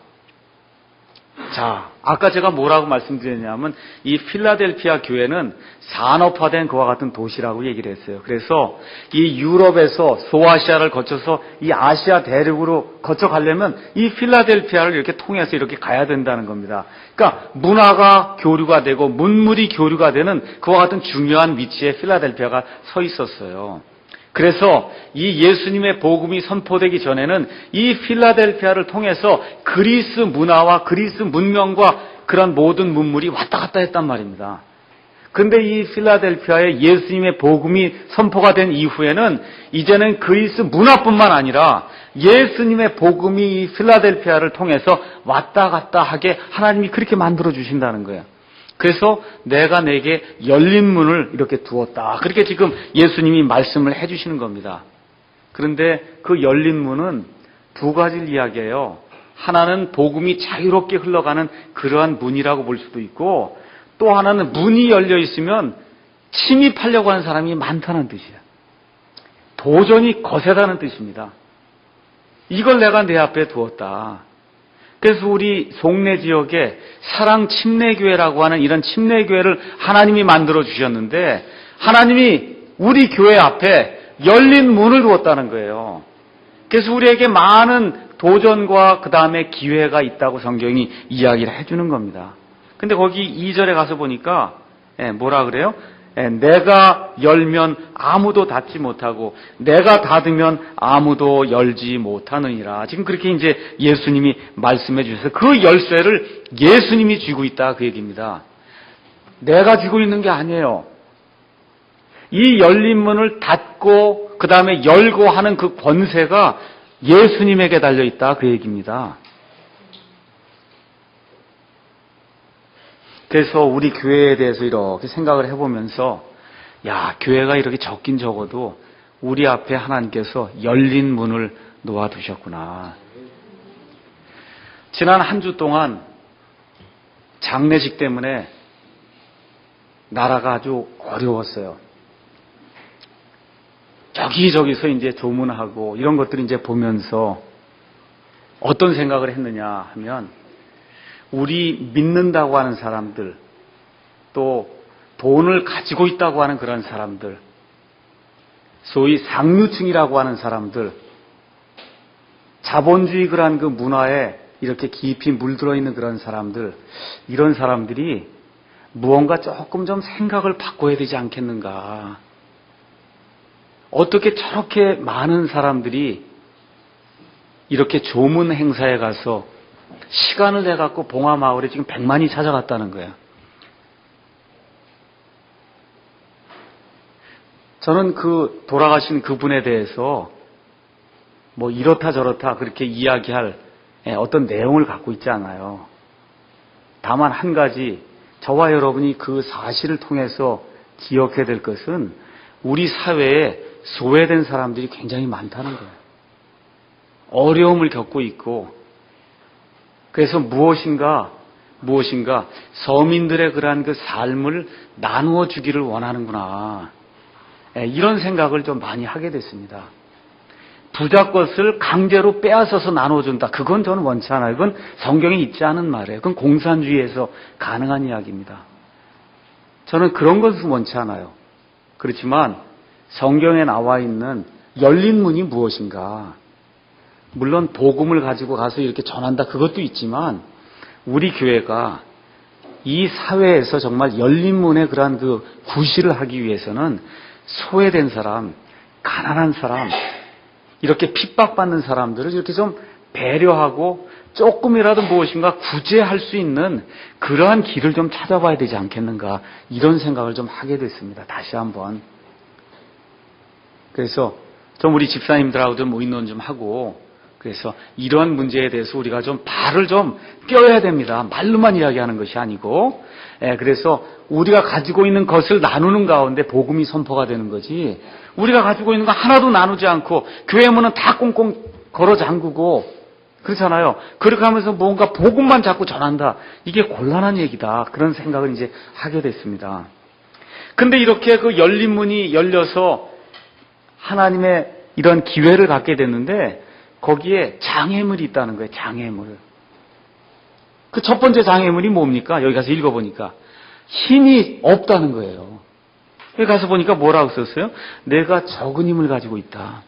자, 아까 제가 뭐라고 말씀드렸냐면 이 필라델피아 교회는 산업화된 그와 같은 도시라고 얘기를 했어요. 그래서 이 유럽에서 소아시아를 거쳐서 이 아시아 대륙으로 거쳐가려면 이 필라델피아를 이렇게 통해서 이렇게 가야 된다는 겁니다. 그러니까 문화가 교류가 되고 문물이 교류가 되는 그와 같은 중요한 위치에 필라델피아가 서 있었어요. 그래서 이 예수님의 복음이 선포되기 전에는 이 필라델피아를 통해서 그리스 문화와 그리스 문명과 그런 모든 문물이 왔다 갔다 했단 말입니다. 근데 이 필라델피아에 예수님의 복음이 선포가 된 이후에는 이제는 그리스 문화뿐만 아니라 예수님의 복음이 이 필라델피아를 통해서 왔다 갔다 하게 하나님이 그렇게 만들어 주신다는 거예요. 그래서 내가 내게 열린 문을 이렇게 두었다. 그렇게 지금 예수님이 말씀을 해주시는 겁니다. 그런데 그 열린 문은 두 가지를 이야기해요. 하나는 복음이 자유롭게 흘러가는 그러한 문이라고 볼 수도 있고, 또 하나는 문이 열려 있으면 침입하려고 하는 사람이 많다는 뜻이에요. 도전이 거세다는 뜻입니다. 이걸 내가 내 앞에 두었다. 그래서 우리 송내 지역에 사랑 침례교회라고 하는 이런 침례교회를 하나님이 만들어 주셨는데, 하나님이 우리 교회 앞에 열린 문을 두었다는 거예요. 그래서 우리에게 많은 도전과 그 다음에 기회가 있다고 성경이 이야기를 해주는 겁니다. 근데 거기 2절에 가서 보니까 뭐라 그래요? 내가 열면 아무도 닫지 못하고 내가 닫으면 아무도 열지 못하느니라. 지금 그렇게 이제 예수님이 말씀해 주셔서 그 열쇠를 예수님이 쥐고 있다 그 얘기입니다. 내가 쥐고 있는 게 아니에요. 이 열린 문을 닫고 그 다음에 열고 하는 그 권세가 예수님에게 달려있다 그 얘기입니다. 그래서 우리 교회에 대해서 이렇게 생각을 해보면서, 야, 교회가 이렇게 적긴 적어도 우리 앞에 하나님께서 열린 문을 놓아두셨구나. 지난 한 주 동안 장례식 때문에 나라가 아주 어려웠어요. 여기저기서 이제 조문하고 이런 것들을 이제 보면서 어떤 생각을 했느냐 하면, 우리 믿는다고 하는 사람들, 또 돈을 가지고 있다고 하는 그런 사람들, 소위 상류층이라고 하는 사람들, 자본주의 그런 그 문화에 이렇게 깊이 물들어 있는 그런 사람들, 이런 사람들이 무언가 조금 좀 생각을 바꿔야 되지 않겠는가. 어떻게 저렇게 많은 사람들이 이렇게 조문 행사에 가서 시간을 내갖고 봉화마을에 지금 100만이 찾아갔다는 거예요. 저는 그 돌아가신 그분에 대해서 뭐 이렇다 저렇다 그렇게 이야기할 어떤 내용을 갖고 있지 않아요. 다만 한 가지, 저와 여러분이 그 사실을 통해서 기억해야 될 것은 우리 사회에 소외된 사람들이 굉장히 많다는 거예요. 어려움을 겪고 있고, 그래서 무엇인가 서민들의 그러한 그 삶을 나누어 주기를 원하는구나. 이런 생각을 좀 많이 하게 됐습니다. 부자 것을 강제로 빼앗아서 나눠준다. 그건 저는 원치 않아요. 그건 성경에 있지 않은 말이에요. 그건 공산주의에서 가능한 이야기입니다. 저는 그런 것은 원치 않아요. 그렇지만 성경에 나와 있는 열린 문이 무엇인가? 물론 복음을 가지고 가서 이렇게 전한다, 그것도 있지만 우리 교회가 이 사회에서 정말 열린 문의 그러한 그 구실을 하기 위해서는 소외된 사람, 가난한 사람, 이렇게 핍박받는 사람들을 이렇게 좀 배려하고 조금이라도 무엇인가 구제할 수 있는 그러한 길을 좀 찾아봐야 되지 않겠는가, 이런 생각을 좀 하게 됐습니다. 다시 한번. 그래서 좀 우리 집사님들하고 좀 의논 좀 하고, 그래서 이러한 문제에 대해서 우리가 좀 발을 좀 떼어야 됩니다. 말로만 이야기하는 것이 아니고. 그래서 우리가 가지고 있는 것을 나누는 가운데 복음이 선포가 되는 거지, 우리가 가지고 있는 거 하나도 나누지 않고 교회 문은 다 꽁꽁 걸어 잠그고 그렇잖아요. 그렇게 하면서 뭔가 복음만 자꾸 전한다. 이게 곤란한 얘기다. 그런 생각을 이제 하게 됐습니다. 근데 이렇게 그 열린 문이 열려서 하나님의 이런 기회를 갖게 됐는데, 거기에 장애물이 있다는 거예요. 장애물. 그 첫 번째 장애물이 뭡니까? 여기 가서 읽어보니까 힘이 없다는 거예요. 여기 가서 보니까 뭐라고 썼어요? 내가 적은 힘을 가지고 있다.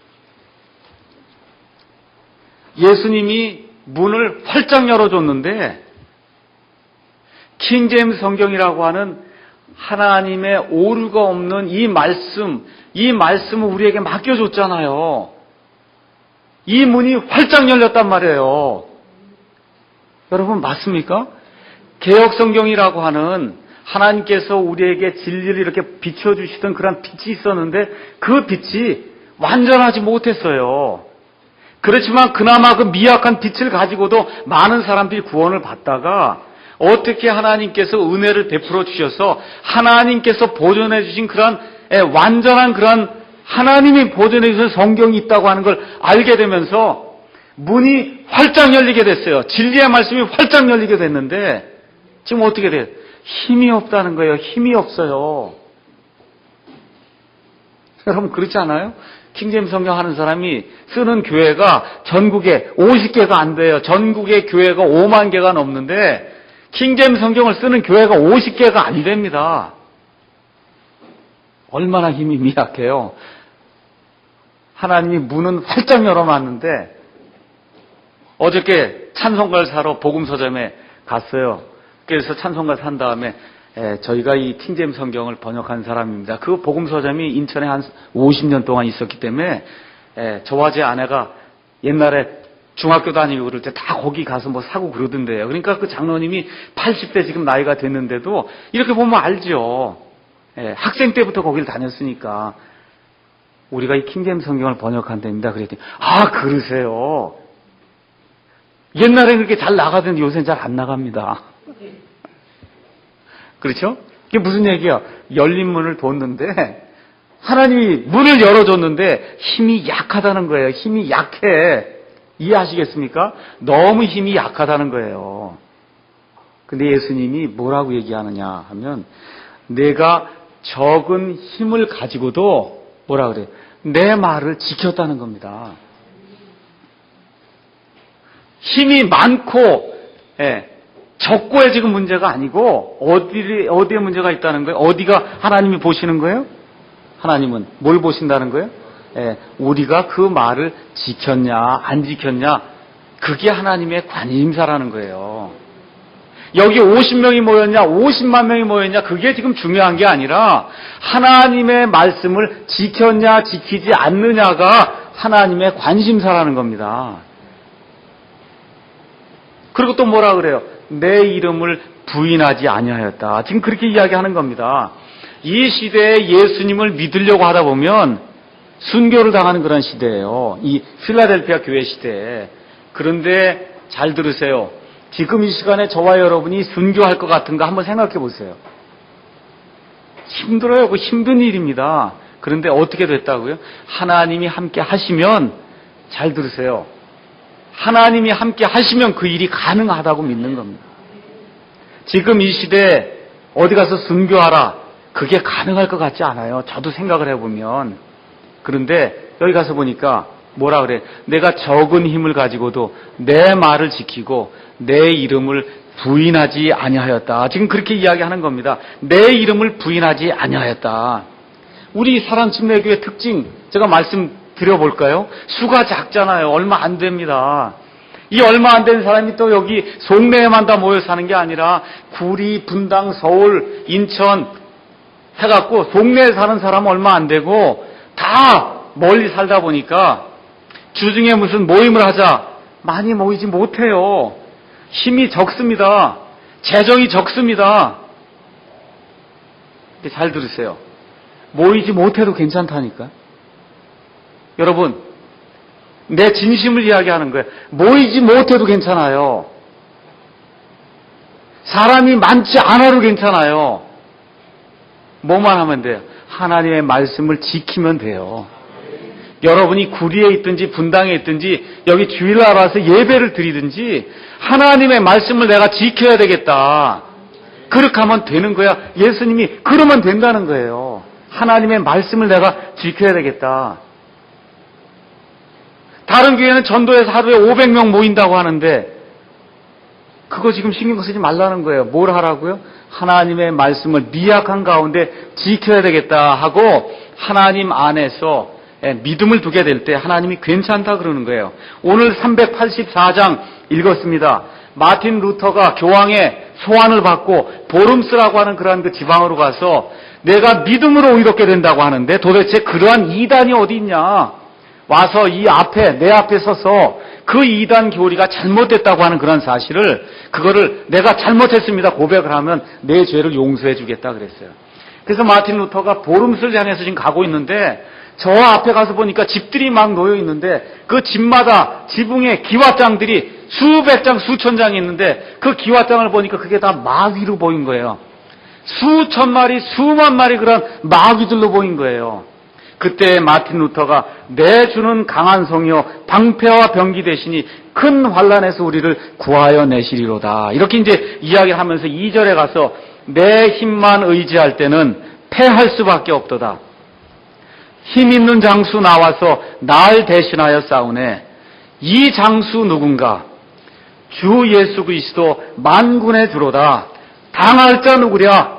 예수님이 문을 활짝 열어줬는데 킹제임스 성경이라고 하는 하나님의 오류가 없는 이 말씀을 우리에게 맡겨줬잖아요. 이 문이 활짝 열렸단 말이에요. 여러분 맞습니까? 개역성경이라고 하는 하나님께서 우리에게 진리를 이렇게 비춰주시던 그런 빛이 있었는데 그 빛이 완전하지 못했어요. 그렇지만 그나마 그 미약한 빛을 가지고도 많은 사람들이 구원을 받다가 어떻게 하나님께서 은혜를 베풀어 주셔서 하나님께서 보존해 주신 그런 완전한 그런 하나님이 보존해 주신 성경이 있다고 하는 걸 알게 되면서 문이 활짝 열리게 됐어요. 진리의 말씀이 활짝 열리게 됐는데 지금 어떻게 돼요? 힘이 없다는 거예요. 힘이 없어요. 여러분 그렇지 않아요? 킹제임스 성경 하는 사람이 쓰는 교회가 전국에 50개가 안 돼요. 전국의 교회가 5만 개가 넘는데 킹제임스 성경을 쓰는 교회가 50개가 안 됩니다. 얼마나 힘이 미약해요. 하나님이 문은 활짝 열어놨는데 어저께 찬송가를 사러 복음서점에 갔어요. 그래서 찬송가 산 다음에 저희가 이 킹제임스 성경을 번역한 사람입니다. 그 복음서점이 인천에 한 50년 동안 있었기 때문에 저와 제 아내가 옛날에 중학교 다니고 그럴 때 다 거기 가서 뭐 사고 그러던데요. 그러니까 그 장로님이 80대 지금 나이가 됐는데도 이렇게 보면 알죠. 학생 때부터 거기를 다녔으니까 우리가 이 킹제임스 성경을 번역한 데입니다. 그랬더니 그러세요. 옛날에 그렇게 잘 나가던데 요새는 잘 안 나갑니다. 그렇죠? 이게 무슨 얘기야? 열린 문을 뒀는데 하나님이 문을 열어줬는데 힘이 약하다는 거예요. 힘이 약해. 이해하시겠습니까? 너무 힘이 약하다는 거예요. 근데 예수님이 뭐라고 얘기하느냐 하면 내가 적은 힘을 가지고도 뭐라 그래요? 내 말을 지켰다는 겁니다. 힘이 많고 적고의 지금 문제가 아니고 어디에 문제가 있다는 거예요? 어디가 하나님이 보시는 거예요? 하나님은 뭘 보신다는 거예요? 우리가 그 말을 지켰냐 안 지켰냐 그게 하나님의 관심사라는 거예요. 여기 50명이 모였냐 50만 명이 모였냐 그게 지금 중요한 게 아니라 하나님의 말씀을 지켰냐 지키지 않느냐가 하나님의 관심사라는 겁니다. 그리고 또 뭐라 그래요? 내 이름을 부인하지 아니하였다. 지금 그렇게 이야기하는 겁니다. 이 시대에 예수님을 믿으려고 하다 보면 순교를 당하는 그런 시대예요. 이 필라델피아 교회 시대에. 그런데 잘 들으세요. 지금 이 시간에 저와 여러분이 순교할 것 같은가 한번 생각해 보세요. 힘들어요. 그 힘든 일입니다. 그런데 어떻게 됐다고요? 하나님이 함께 하시면 잘 들으세요. 하나님이 함께 하시면 그 일이 가능하다고 믿는 겁니다. 지금 이 시대에 어디 가서 순교하라. 그게 가능할 것 같지 않아요. 저도 생각을 해보면. 그런데 여기 가서 보니까 뭐라 그래? 내가 적은 힘을 가지고도 내 말을 지키고 내 이름을 부인하지 아니하였다. 지금 그렇게 이야기하는 겁니다. 내 이름을 부인하지 아니하였다. 우리 사랑침례교회 특징 제가 말씀드려볼까요? 수가 작잖아요. 얼마 안 됩니다. 이 얼마 안 된 사람이 또 여기 송내에만 다 모여 사는 게 아니라 구리, 분당, 서울, 인천 해갖고 송내에 사는 사람은 얼마 안 되고 다 멀리 살다 보니까 주중에 무슨 모임을 하자 많이 모이지 못해요. 힘이 적습니다. 재정이 적습니다. 잘 들으세요. 모이지 못해도 괜찮다니까. 여러분, 내 진심을 이야기하는 거예요. 모이지 못해도 괜찮아요. 사람이 많지 않아도 괜찮아요. 뭐만 하면 돼요? 하나님의 말씀을 지키면 돼요. 여러분이 구리에 있든지 분당에 있든지 여기 주일날 와서 예배를 드리든지 하나님의 말씀을 내가 지켜야 되겠다. 그렇게 하면 되는 거야. 예수님이 그러면 된다는 거예요. 하나님의 말씀을 내가 지켜야 되겠다. 다른 교회는 전도에서 하루에 500명 모인다고 하는데 그거 지금 신경 쓰지 말라는 거예요. 뭘 하라고요? 하나님의 말씀을 미약한 가운데 지켜야 되겠다 하고 하나님 안에서 믿음을 두게 될 때 하나님이 괜찮다 그러는 거예요. 오늘 384장 읽었습니다. 마틴 루터가 교황의 소환을 받고 보름스라고 하는 그러한 그 지방으로 가서 내가 믿음으로 의롭게 된다고 하는데 도대체 그러한 이단이 어디 있냐? 와서 이 앞에, 내 앞에 서서 그 이단 교리가 잘못됐다고 하는 그런 사실을, 그거를 내가 잘못했습니다 고백을 하면 내 죄를 용서해 주겠다 그랬어요. 그래서 마틴 루터가 보름스를 향해서 지금 가고 있는데 저 앞에 가서 보니까 집들이 막 놓여 있는데 그 집마다 지붕에 기와장들이 수백 장, 수천 장이 있는데 그 기와장을 보니까 그게 다 마귀로 보인 거예요. 수천 마리, 수만 마리 그런 마귀들로 보인 거예요. 그때 마틴 루터가 내 주는 강한 성이요 방패와 병기 되시니 큰 환난에서 우리를 구하여 내시리로다. 이렇게 이제 이야기를 하면서 2절에 가서 내 힘만 의지할 때는 패할 수밖에 없도다. 힘 있는 장수 나와서 날 대신하여 싸우네. 이 장수 누군가? 주 예수 그리스도 만군의 주로다. 당할 자 누구랴?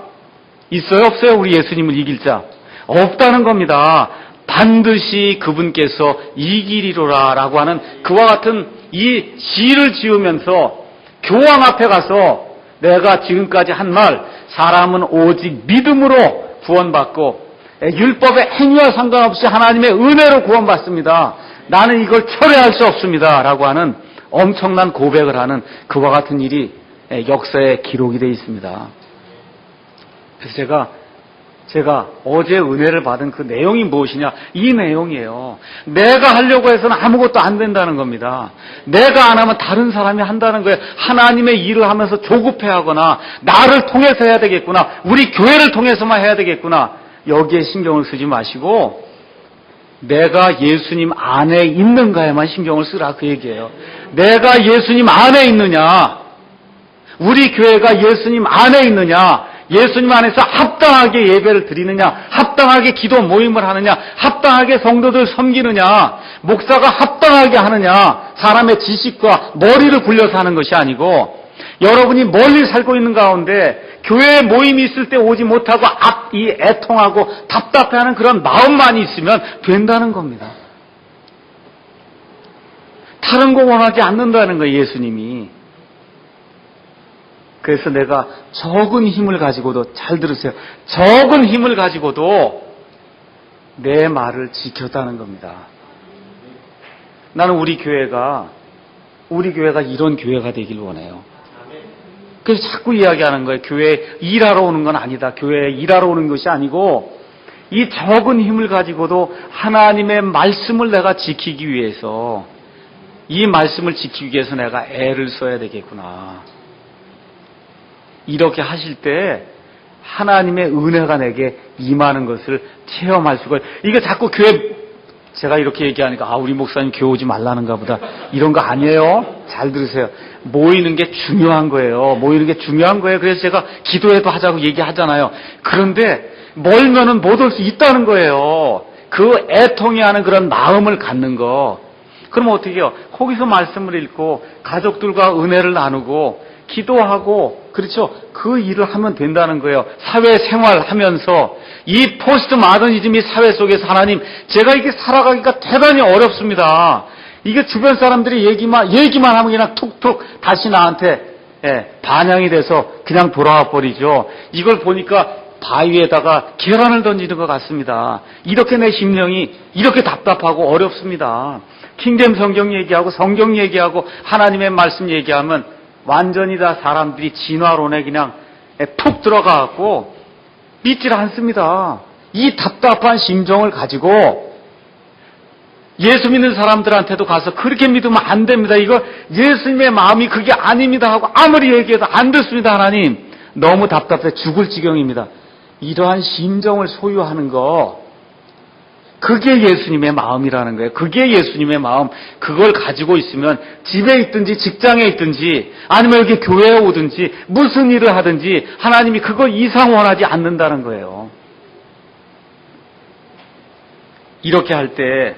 있어요 없어요? 우리 예수님을 이길 자? 없다는 겁니다. 반드시 그분께서 이기리로라 라고 하는 그와 같은 이 시를 지으면서 교황 앞에 가서 내가 지금까지 한 말, 사람은 오직 믿음으로 구원받고 율법의 행위와 상관없이 하나님의 은혜로 구원받습니다. 나는 이걸 철회할 수 없습니다 라고 하는 엄청난 고백을 하는 그와 같은 일이 역사에 기록이 되어 있습니다. 그래서 제가 어제 은혜를 받은 그 내용이 무엇이냐? 이 내용이에요. 내가 하려고 해서는 아무것도 안 된다는 겁니다. 내가 안 하면 다른 사람이 한다는 거예요. 하나님의 일을 하면서 조급해하거나 나를 통해서 해야 되겠구나, 우리 교회를 통해서만 해야 되겠구나, 여기에 신경을 쓰지 마시고 내가 예수님 안에 있는가에만 신경을 쓰라 그 얘기예요. 내가 예수님 안에 있느냐, 우리 교회가 예수님 안에 있느냐, 예수님 안에서 합당하게 예배를 드리느냐, 합당하게 기도 모임을 하느냐, 합당하게 성도들 섬기느냐, 목사가 합당하게 하느냐, 사람의 지식과 머리를 굴려서 하는 것이 아니고 여러분이 멀리 살고 있는 가운데 교회에 모임이 있을 때 오지 못하고 이 애통하고 답답해하는 그런 마음만이 있으면 된다는 겁니다. 다른 거 원하지 않는다는 거예요, 예수님이. 그래서 내가 적은 힘을 가지고도, 잘 들으세요, 적은 힘을 가지고도 내 말을 지켰다는 겁니다. 나는 우리 교회가 이런 교회가 되길 원해요. 그래서 자꾸 이야기하는 거예요. 교회에 일하러 오는 건 아니다. 교회에 일하러 오는 것이 아니고 이 적은 힘을 가지고도 하나님의 말씀을 내가 지키기 위해서, 이 말씀을 지키기 위해서 내가 애를 써야 되겠구나. 이렇게 하실 때 하나님의 은혜가 내게 임하는 것을 체험할 수가 있어요. 이게 자꾸 교회, 제가 이렇게 얘기하니까 우리 목사님 교회 오지 말라는가 보다, 이런 거 아니에요. 잘 들으세요. 모이는 게 중요한 거예요. 모이는 게 중요한 거예요. 그래서 제가 기도회도 하자고 얘기하잖아요. 그런데 멀면은 못 올 수 있다는 거예요. 그 애통해하는 그런 마음을 갖는 거. 그럼 어떻게 해요? 거기서 말씀을 읽고 가족들과 은혜를 나누고 기도하고, 그렇죠? 그 일을 하면 된다는 거예요. 사회생활 하면서 이 포스트 마더니즘이 사회 속에서, 하나님, 제가 이게 살아가기가 대단히 어렵습니다. 이게 주변 사람들이 얘기만 하면 그냥 툭툭 다시 나한테 반영이 돼서 그냥 돌아와 버리죠. 이걸 보니까 바위에다가 계란을 던지는 것 같습니다. 이렇게 내 심령이 이렇게 답답하고 어렵습니다. 킹잼 성경 얘기하고 성경 얘기하고 하나님의 말씀 얘기하면 완전히 다 사람들이 진화론에 그냥 푹 들어가갖고 믿질 않습니다. 이 답답한 심정을 가지고 예수 믿는 사람들한테도 가서 그렇게 믿으면 안 됩니다. 이거 예수님의 마음이 그게 아닙니다 하고 아무리 얘기해도 안 듣습니다. 하나님, 너무 답답해 죽을 지경입니다. 이러한 심정을 소유하는 거, 그게 예수님의 마음이라는 거예요. 그게 예수님의 마음. 그걸 가지고 있으면 집에 있든지 직장에 있든지 아니면 여기 교회에 오든지 무슨 일을 하든지 하나님이 그거 이상 원하지 않는다는 거예요. 이렇게 할 때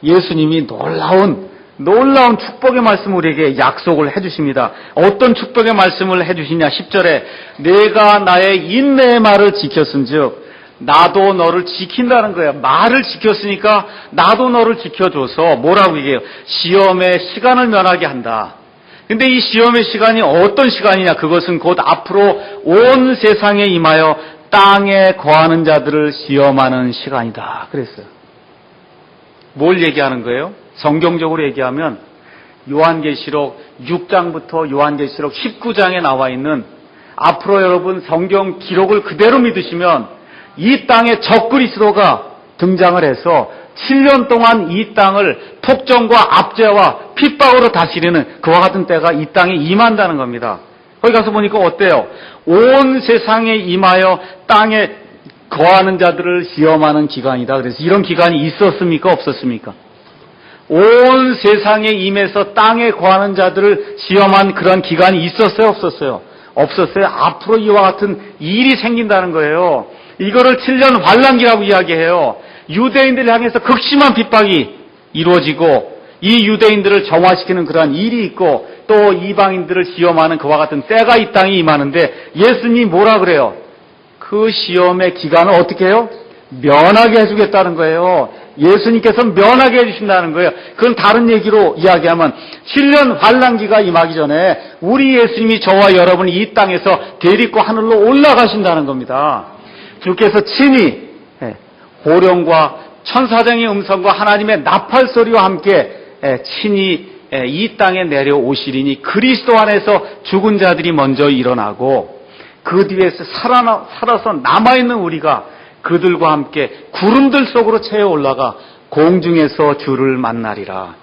예수님이 놀라운 축복의 말씀을 우리에게 약속을 해주십니다. 어떤 축복의 말씀을 해주시냐? 10절에 내가 나의 인내의 말을 지켰은즉 나도 너를 지킨다는 거예요. 말을 지켰으니까 나도 너를 지켜줘서 뭐라고 얘기해요? 시험에 시간을 면하게 한다. 근데 이 시험의 시간이 어떤 시간이냐? 그것은 곧 앞으로 온 세상에 임하여 땅에 거하는 자들을 시험하는 시간이다. 그랬어요. 뭘 얘기하는 거예요? 성경적으로 얘기하면 요한계시록 6장부터 요한계시록 19장에 나와 있는 앞으로 여러분 성경 기록을 그대로 믿으시면 이 땅에 적그리스도가 등장을 해서 7년 동안 이 땅을 폭정과 압제와 핍박으로 다스리는 그와 같은 때가 이 땅에 임한다는 겁니다. 거기 가서 보니까 어때요? 온 세상에 임하여 땅에 거하는 자들을 시험하는 기간이다. 그래서 이런 기간이 있었습니까? 없었습니까? 온 세상에 임해서 땅에 거하는 자들을 시험한 그런 기간이 있었어요? 없었어요? 없었어요. 앞으로 이와 같은 일이 생긴다는 거예요. 이거를 7년 환란기라고 이야기해요. 유대인들을 향해서 극심한 핍박이 이루어지고 이 유대인들을 정화시키는 그러한 일이 있고 또 이방인들을 시험하는 그와 같은 때가 이 땅에 임하는데 예수님이 뭐라 그래요? 그 시험의 기간을 어떻게 해요? 면하게 해주겠다는 거예요. 예수님께서 면하게 해주신다는 거예요. 그건 다른 얘기로 이야기하면 7년 환란기가 임하기 전에 우리 예수님이 저와 여러분이 이 땅에서 데리고 하늘로 올라가신다는 겁니다. 주께서 친히 호령과 천사장의 음성과 하나님의 나팔 소리와 함께 친히 이 땅에 내려오시리니 그리스도 안에서 죽은 자들이 먼저 일어나고 그 뒤에서 살아서 남아있는 우리가 그들과 함께 구름들 속으로 채워 올라가 공중에서 주를 만나리라.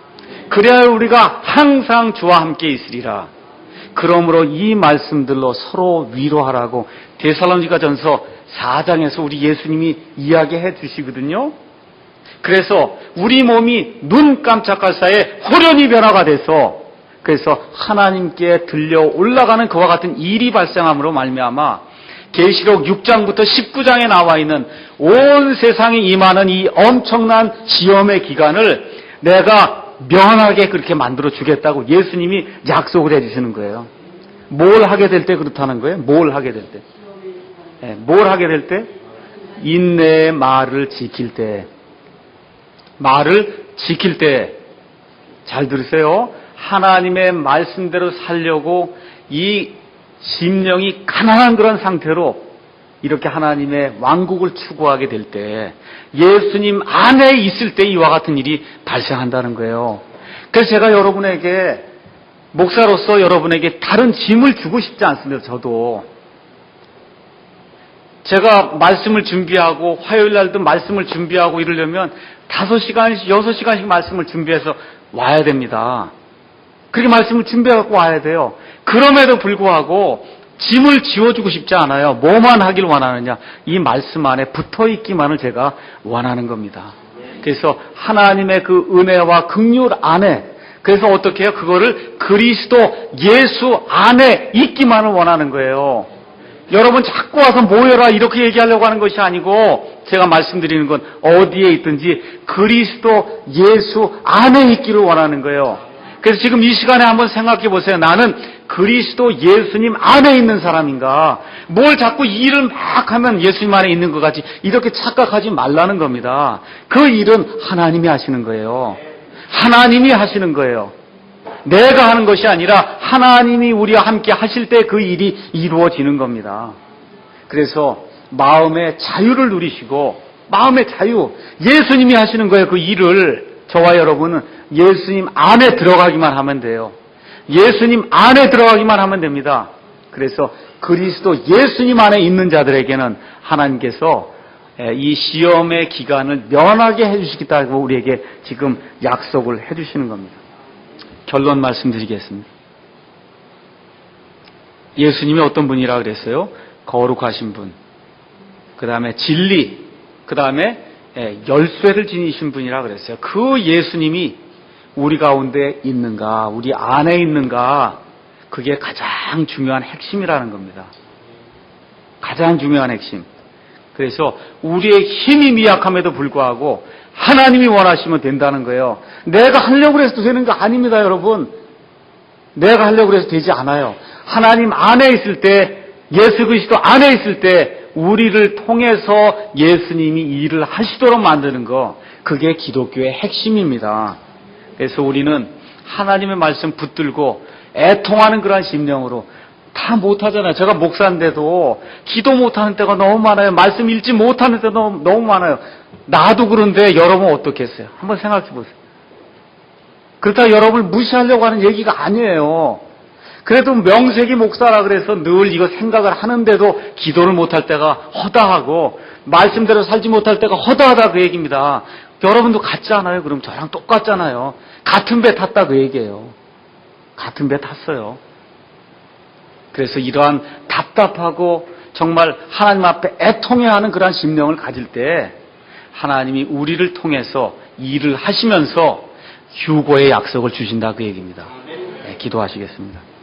그래야 우리가 항상 주와 함께 있으리라. 그러므로 이 말씀들로 서로 위로하라고 데살로니가전서 4장에서 우리 예수님이 이야기해 주시거든요. 그래서 우리 몸이 눈 깜짝할 사이에 호련히 변화가 돼서 그래서 하나님께 들려 올라가는 그와 같은 일이 발생함으로 말미암아 계시록 6장부터 19장에 나와 있는 온 세상에 임하는 이 엄청난 시험의 기간을 내가 면하게 그렇게 만들어 주겠다고 예수님이 약속을 해 주시는 거예요. 뭘 하게 될 때 그렇다는 거예요? 뭘 하게 될 때? 뭘 하게 될 때? 인내의 말을 지킬 때. 말을 지킬 때. 잘 들으세요. 하나님의 말씀대로 살려고 이 심령이 가난한 그런 상태로 이렇게 하나님의 왕국을 추구하게 될 때 예수님 안에 있을 때 이와 같은 일이 발생한다는 거예요. 그래서 제가 여러분에게 목사로서 여러분에게 다른 짐을 주고 싶지 않습니다. 저도 제가 말씀을 준비하고 화요일 날도 말씀을 준비하고 이러려면 5시간씩 6시간씩 말씀을 준비해서 와야 됩니다. 그렇게 말씀을 준비해갖고 와야 돼요. 그럼에도 불구하고 짐을 지워주고 싶지 않아요. 뭐만 하길 원하느냐? 이 말씀 안에 붙어있기만을 제가 원하는 겁니다. 그래서 하나님의 그 은혜와 긍휼 안에 그래서 어떻게 해요? 그거를 그리스도 예수 안에 있기만을 원하는 거예요. 여러분 자꾸 와서 모여라 이렇게 얘기하려고 하는 것이 아니고 제가 말씀드리는 건 어디에 있든지 그리스도 예수 안에 있기를 원하는 거예요. 그래서 지금 이 시간에 한번 생각해 보세요. 나는 그리스도 예수님 안에 있는 사람인가? 뭘 자꾸 일을 막 하면 예수님 안에 있는 것 같이 이렇게 착각하지 말라는 겁니다. 그 일은 하나님이 하시는 거예요. 하나님이 하시는 거예요. 내가 하는 것이 아니라 하나님이 우리와 함께 하실 때 그 일이 이루어지는 겁니다. 그래서 마음의 자유를 누리시고 마음의 자유, 예수님이 하시는 거예요. 그 일을 저와 여러분은 예수님 안에 들어가기만 하면 돼요. 예수님 안에 들어가기만 하면 됩니다. 그래서 그리스도 예수님 안에 있는 자들에게는 하나님께서 이 시험의 기간을 면하게 해주시겠다고 우리에게 지금 약속을 해주시는 겁니다. 결론 말씀드리겠습니다. 예수님이 어떤 분이라 그랬어요? 거룩하신 분, 그 다음에 진리, 그 다음에 열쇠를 지니신 분이라 그랬어요. 그 예수님이 우리 가운데 있는가, 우리 안에 있는가, 그게 가장 중요한 핵심이라는 겁니다. 가장 중요한 핵심. 그래서 우리의 힘이 미약함에도 불구하고 하나님이 원하시면 된다는 거예요. 내가 하려고 해서 되는 거 아닙니다, 여러분. 내가 하려고 해서 되지 않아요. 하나님 안에 있을 때, 예수 그리스도 안에 있을 때 우리를 통해서 예수님이 일을 하시도록 만드는 거, 그게 기독교의 핵심입니다. 그래서 우리는 하나님의 말씀 붙들고 애통하는 그러한 심령으로 다 못하잖아요. 제가 목사인데도 기도 못하는 때가 너무 많아요. 말씀 읽지 못하는 때가 너무 많아요. 나도 그런데 여러분 어떻겠어요? 한번 생각해 보세요. 그렇다고 여러분을 무시하려고 하는 얘기가 아니에요. 그래도 명색이 목사라 그래서 늘 이거 생각을 하는데도 기도를 못할 때가 허다하고 말씀대로 살지 못할 때가 허다하다 그 얘기입니다. 여러분도 같지 않아요? 그럼 저랑 똑같잖아요. 같은 배 탔다 그 얘기예요. 같은 배 탔어요. 그래서 이러한 답답하고 정말 하나님 앞에 애통해하는 그러한 심령을 가질 때 하나님이 우리를 통해서 일을 하시면서 휴고의 약속을 주신다 그 얘기입니다. 네, 기도하시겠습니다.